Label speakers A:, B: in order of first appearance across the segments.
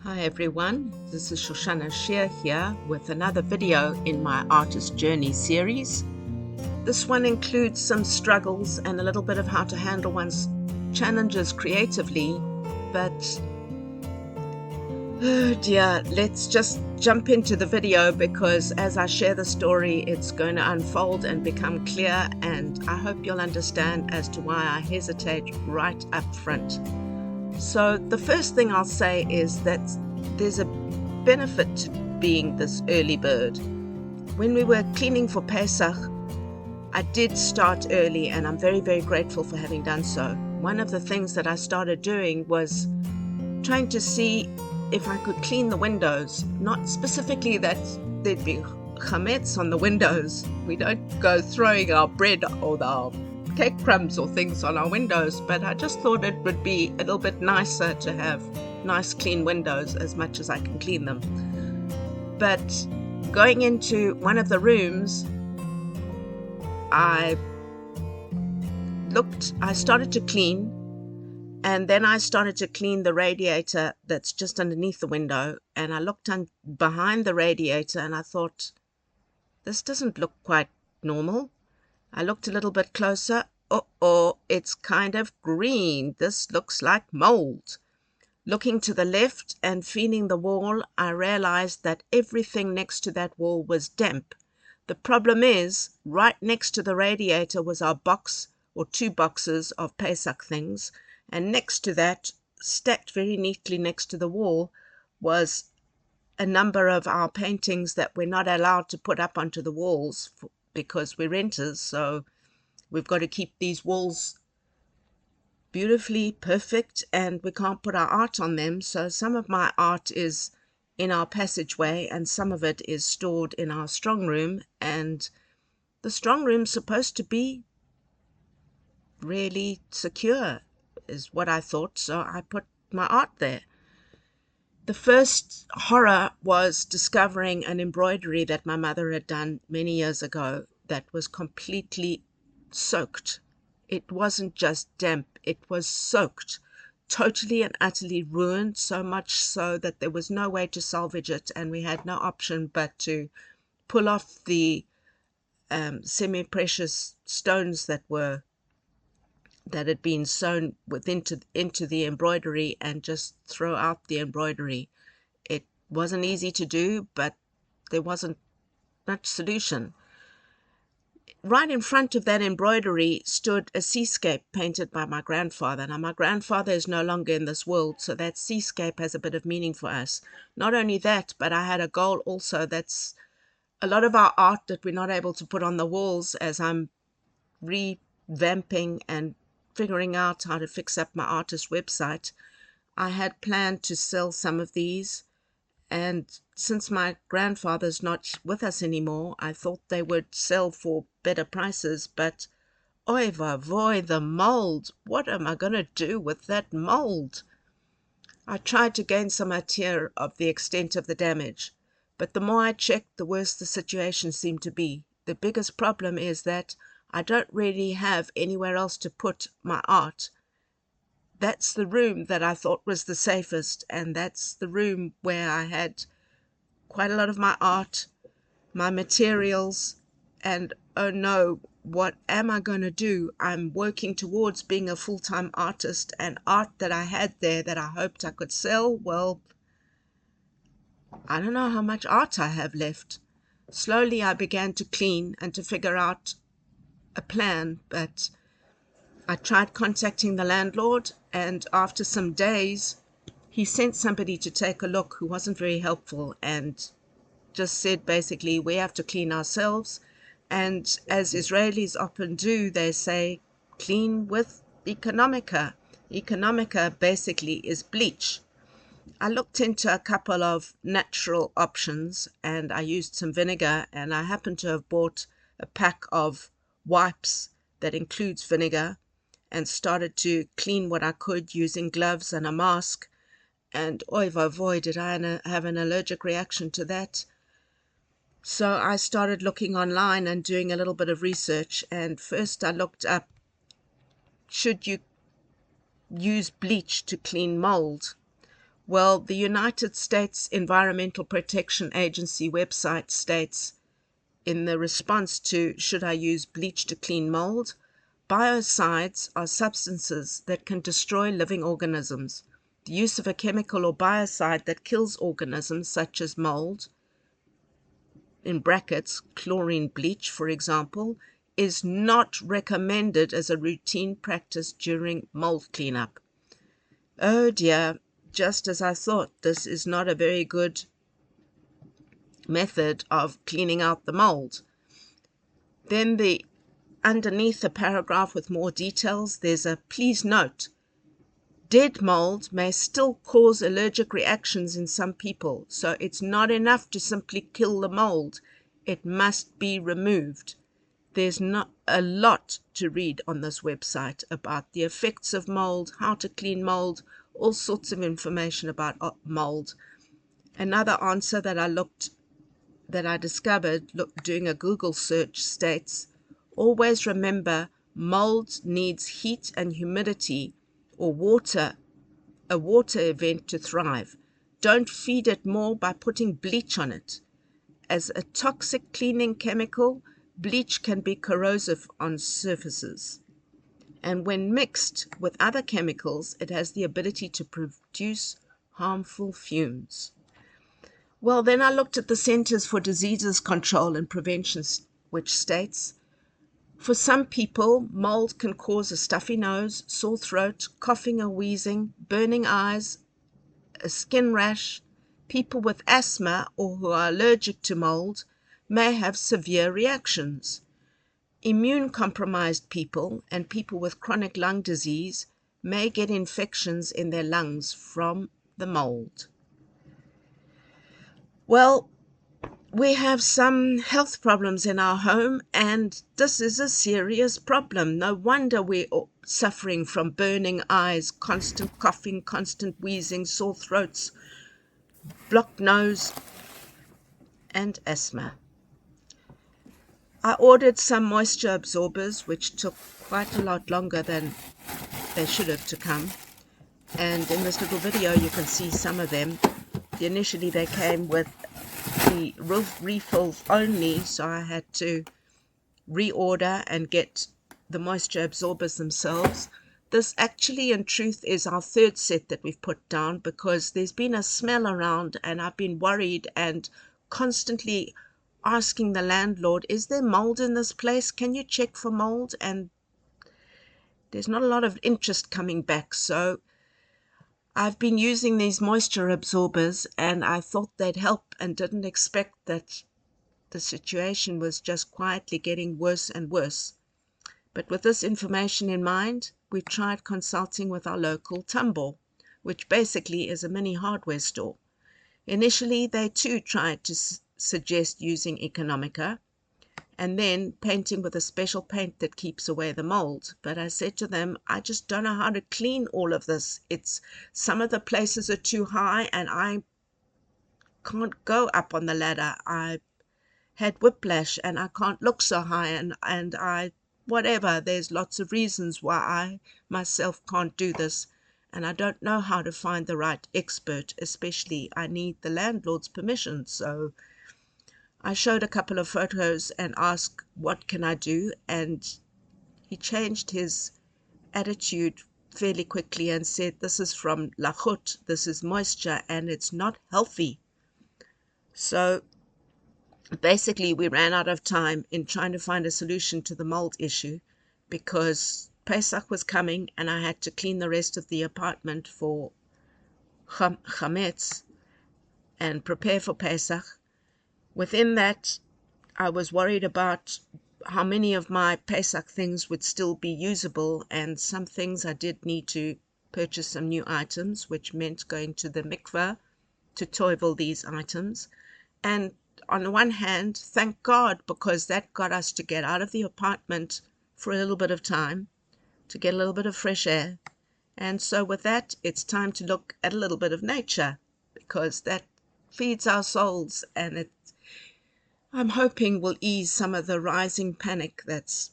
A: Hi everyone, this is Shoshanah Shear here with another video in my Artist Journey series. This one includes some struggles and a little bit of how to handle one's challenges creatively, but oh dear, let's just jump into the video because as I share the story it's going to unfold and become clear, and I hope you'll understand as to why I hesitate right up front. So the first thing I'll say is that there's a benefit to being this early bird. When we were cleaning for Pesach, I did start early and I'm very, very grateful for having done so. One of the things that I started doing was trying to see if I could clean the windows. Not specifically that there'd be chametz on the windows. We don't go throwing our bread or our cake crumbs or things on our windows, but I just thought it would be a little bit nicer to have nice clean windows as much as I can clean them. But going into one of the rooms, I started to clean, and then I started to clean the radiator that's just underneath the window, and I looked behind the radiator and I thought, this doesn't look quite normal. I looked a little bit closer. Oh, it's kind of green. This looks like mold. Looking to the left and feeling the wall, I realized that everything next to that wall was damp. The problem is, right next to the radiator was our box or two boxes of Pesach things, and next to that, stacked very neatly next to the wall, was a number of our paintings that we're not allowed to put up onto the walls because we're renters, so we've got to keep these walls beautifully perfect and we can't put our art on them. So some of my art is in our passageway and some of it is stored in our strong room, and the strong room's supposed to be really secure is what I thought, so I put my art there. The first horror was discovering an embroidery that my mother had done many years ago that was completely soaked. It wasn't just damp, it was soaked, totally and utterly ruined, so much so that there was no way to salvage it, and we had no option but to pull off the semi-precious stones that had been sewn into the embroidery and just throw out the embroidery. It wasn't easy to do, but there wasn't much solution. Right in front of that embroidery stood a seascape painted by my grandfather. Now, my grandfather is no longer in this world, so that seascape has a bit of meaning for us. Not only that, but I had a goal also. That's a lot of our art that we're not able to put on the walls as I'm revamping and figuring out how to fix up my artist website. I had planned to sell some of these, and since my grandfather's not with us anymore, I thought they would sell for better prices, but oy vavoy, the mold. What am I going to do with that mold? I tried to gain some idea of the extent of the damage, but the more I checked, the worse the situation seemed to be. The biggest problem is that I don't really have anywhere else to put my art. That's the room that I thought was the safest, and that's the room where I had quite a lot of my art, my materials, and oh no, what am I going to do? I'm working towards being a full-time artist, and art that I had there that I hoped I could sell, well, I don't know how much art I have left. Slowly I began to clean and to figure out a plan, but I tried contacting the landlord, and after some days he sent somebody to take a look who wasn't very helpful and just said basically we have to clean ourselves, and as Israelis often do, they say clean with economica. Economica basically is bleach. I looked into a couple of natural options and I used some vinegar, and I happened to have bought a pack of wipes that includes vinegar and started to clean what I could using gloves and a mask, and oy vavoy, did I have an allergic reaction to that. So I started looking online and doing a little bit of research, and first I looked up, should you use bleach to clean mold? Well, the United States Environmental Protection Agency website states, in the response to should I use bleach to clean mold, biocides are substances that can destroy living organisms. The use of a chemical or biocide that kills organisms such as mold, in brackets, chlorine bleach, for example, is not recommended as a routine practice during mold cleanup. Oh dear, just as I thought, this is not a very good method of cleaning out the mold. Then underneath the paragraph with more details, there's a please note, dead mold may still cause allergic reactions in some people, so it's not enough to simply kill the mold. It must be removed. There's not a lot to read on this website about the effects of mold, how to clean mold, all sorts of information about mold. Another answer that I discovered doing a Google search states, always remember mold needs heat and humidity or a water event to thrive. Don't feed it more by putting bleach on it. As a toxic cleaning chemical, bleach can be corrosive on surfaces. And when mixed with other chemicals, it has the ability to produce harmful fumes. Well, then I looked at the Centers for Diseases Control and Prevention, which states, for some people, mold can cause a stuffy nose, sore throat, coughing or wheezing, burning eyes, a skin rash. People with asthma or who are allergic to mold may have severe reactions. Immune-compromised people and people with chronic lung disease may get infections in their lungs from the mold. Well, we have some health problems in our home, and this is a serious problem. No wonder we're suffering from burning eyes, constant coughing, constant wheezing, sore throats, blocked nose, and asthma. I ordered some moisture absorbers, which took quite a lot longer than they should have to come. And in this little video, you can see some of them. Initially, they came with the refills only, so I had to reorder and get the moisture absorbers themselves. This actually, in truth, is our third set that we've put down because there's been a smell around and I've been worried and constantly asking the landlord, is there mold in this place? Can you check for mold? And there's not a lot of interest coming back. So I've been using these moisture absorbers and I thought they'd help and didn't expect that the situation was just quietly getting worse and worse. But with this information in mind, we tried consulting with our local Tambo, which basically is a mini hardware store. Initially, they too tried to suggest using Economica and then painting with a special paint that keeps away the mold. But I said to them, I just don't know how to clean all of this. Some of the places are too high and I can't go up on the ladder. I had whiplash and I can't look so high and whatever. There's lots of reasons why I myself can't do this. And I don't know how to find the right expert, especially I need the landlord's permission. So I showed a couple of photos and asked, what can I do? And he changed his attitude fairly quickly and said, this is from Lachut, this is moisture, and it's not healthy. So basically, we ran out of time in trying to find a solution to the mold issue because Pesach was coming and I had to clean the rest of the apartment for Chametz and prepare for Pesach. Within that, I was worried about how many of my Pesach things would still be usable, and some things I did need to purchase some new items, which meant going to the mikveh to toivel these items. And on the one hand, thank God, because that got us to get out of the apartment for a little bit of time, to get a little bit of fresh air. And so with that, it's time to look at a little bit of nature, because that feeds our souls, and I'm hoping will ease some of the rising panic that's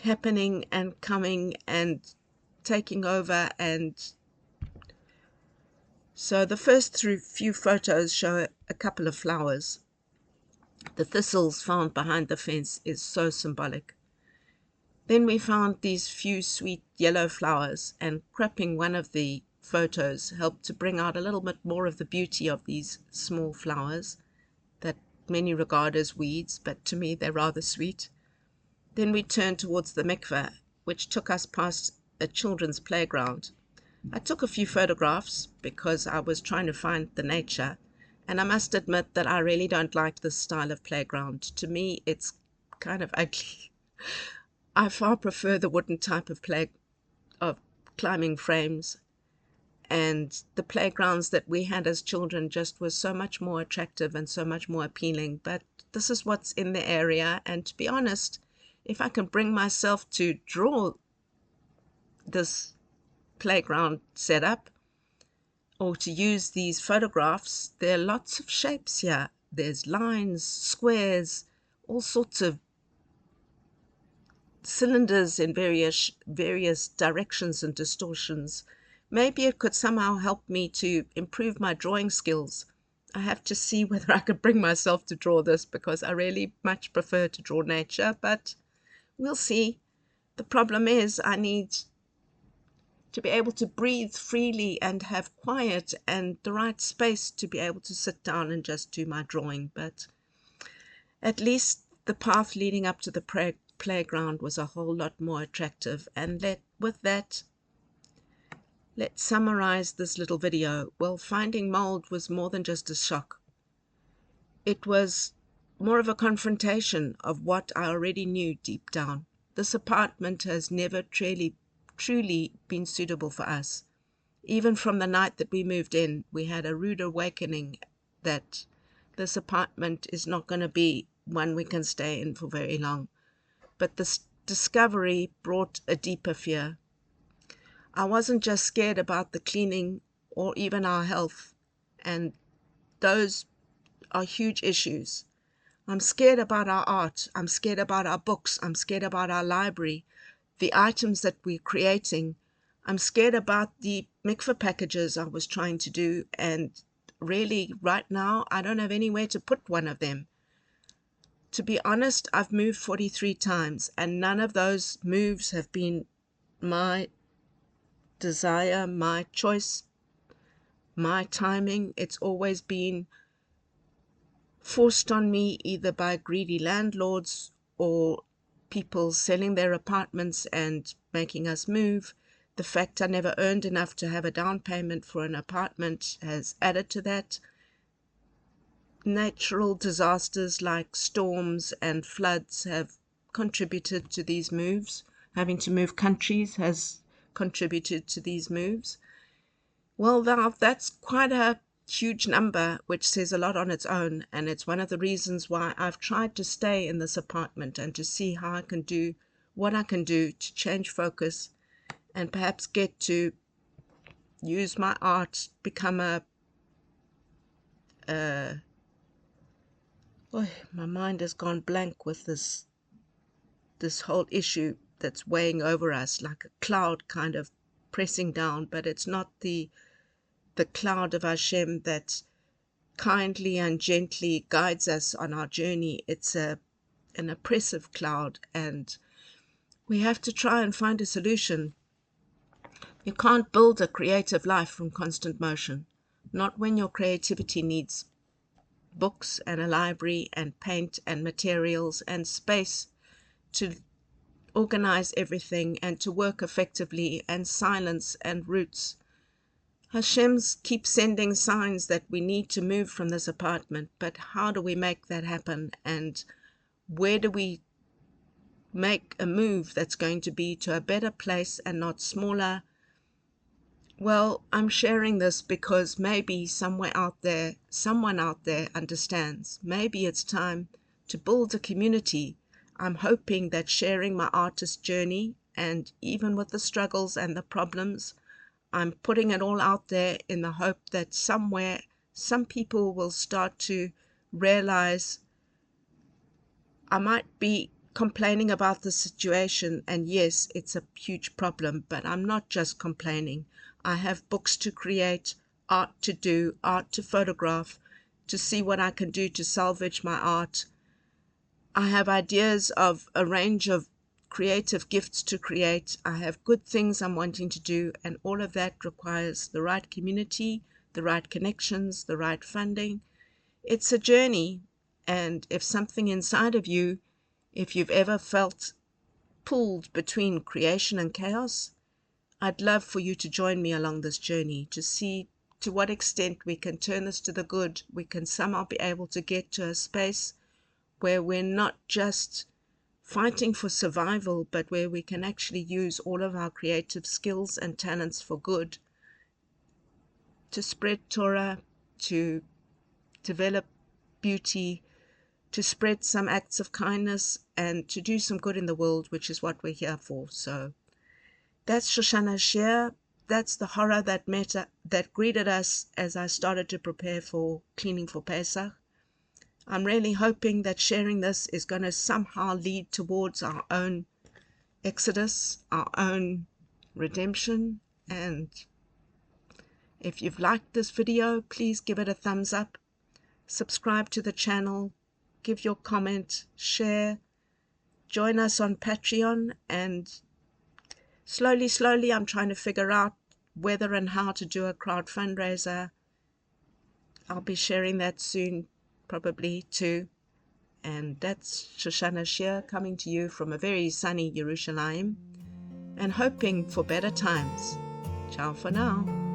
A: happening and coming, and taking over. And so the first few photos show a couple of flowers. The thistles found behind the fence is so symbolic. Then we found these few sweet yellow flowers, and cropping one of the photos helped to bring out a little bit more of the beauty of these small flowers that many regard as weeds, but to me they're rather sweet. Then we turned towards the mikveh, which took us past a children's playground. I took a few photographs because I was trying to find the nature, and I must admit that I really don't like this style of playground. To me, it's kind of ugly. I far prefer the wooden type of climbing frames, and the playgrounds that we had as children just were so much more attractive and so much more appealing. But this is what's in the area, and to be honest, if I can bring myself to draw this playground setup or to use these photographs, there are lots of shapes here. There's lines, squares, all sorts of cylinders in various directions and distortions. Maybe it could somehow help me to improve my drawing skills. I have to see whether I could bring myself to draw this, because I really much prefer to draw nature, but we'll see. The problem is I need to be able to breathe freely and have quiet and the right space to be able to sit down and just do my drawing. But at least the path leading up to the playground was a whole lot more attractive. And let's summarize this little video. Well, finding mold was more than just a shock. It was more of a confrontation of what I already knew deep down. This apartment has never truly been suitable for us. Even from the night that we moved in, we had a rude awakening that this apartment is not going to be one we can stay in for very long. But this discovery brought a deeper fear. I wasn't just scared about the cleaning or even our health, and those are huge issues. I'm scared about our art. I'm scared about our books. I'm scared about our library, the items that we're creating. I'm scared about the mikveh packages I was trying to do, and really right now I don't have anywhere to put one of them. To be honest, I've moved 43 times, and none of those moves have been my desire, my choice, my timing. It's always been forced on me either by greedy landlords or people selling their apartments and making us move. The fact I never earned enough to have a down payment for an apartment has added to that. Natural disasters like storms and floods have contributed to these moves. Having to move countries has contributed to these moves. Well, that's quite a huge number, which says a lot on its own, and it's one of the reasons why I've tried to stay in this apartment and to see how I can do what I can do to change focus and perhaps get to use my art, become my mind has gone blank with this whole issue that's weighing over us like a cloud kind of pressing down, but it's not the cloud of Hashem that kindly and gently guides us on our journey. It's an oppressive cloud, and we have to try and find a solution. You can't build a creative life from constant motion, not when your creativity needs books and a library and paint and materials and space to organize everything and to work effectively, and silence and roots. Hashem's keeps sending signs that we need to move from this apartment, but how do we make that happen, and where do we make a move that's going to be to a better place and not smaller? Well, I'm sharing this because maybe someone out there understands. Maybe it's time to build a community. I'm hoping that sharing my artist journey, and even with the struggles and the problems, I'm putting it all out there in the hope that somewhere some people will start to realize I might be complaining about the situation, and yes, it's a huge problem, but I'm not just complaining. I have books to create, art to do, art to photograph, to see what I can do to salvage my art. I have ideas of a range of creative gifts to create. I have good things I'm wanting to do, and all of that requires the right community, the right connections, the right funding. It's a journey, and if something inside of you, if you've ever felt pulled between creation and chaos, I'd love for you to join me along this journey to see to what extent we can turn this to the good. We can somehow be able to get to a space where we're not just fighting for survival, but where we can actually use all of our creative skills and talents for good, to spread Torah, to develop beauty, to spread some acts of kindness, and to do some good in the world, which is what we're here for. So that's Shoshanah Shear. That's the horror that greeted us as I started to prepare for cleaning for Pesach. I'm really hoping that sharing this is going to somehow lead towards our own exodus, our own redemption. And if you've liked this video, please give it a thumbs up, subscribe to the channel, give your comment, share, join us on Patreon, and slowly I'm trying to figure out whether and how to do a crowd fundraiser. I'll be sharing that soon, probably too. And that's Shoshanah Shear coming to you from a very sunny Jerusalem and hoping for better times. Ciao for now.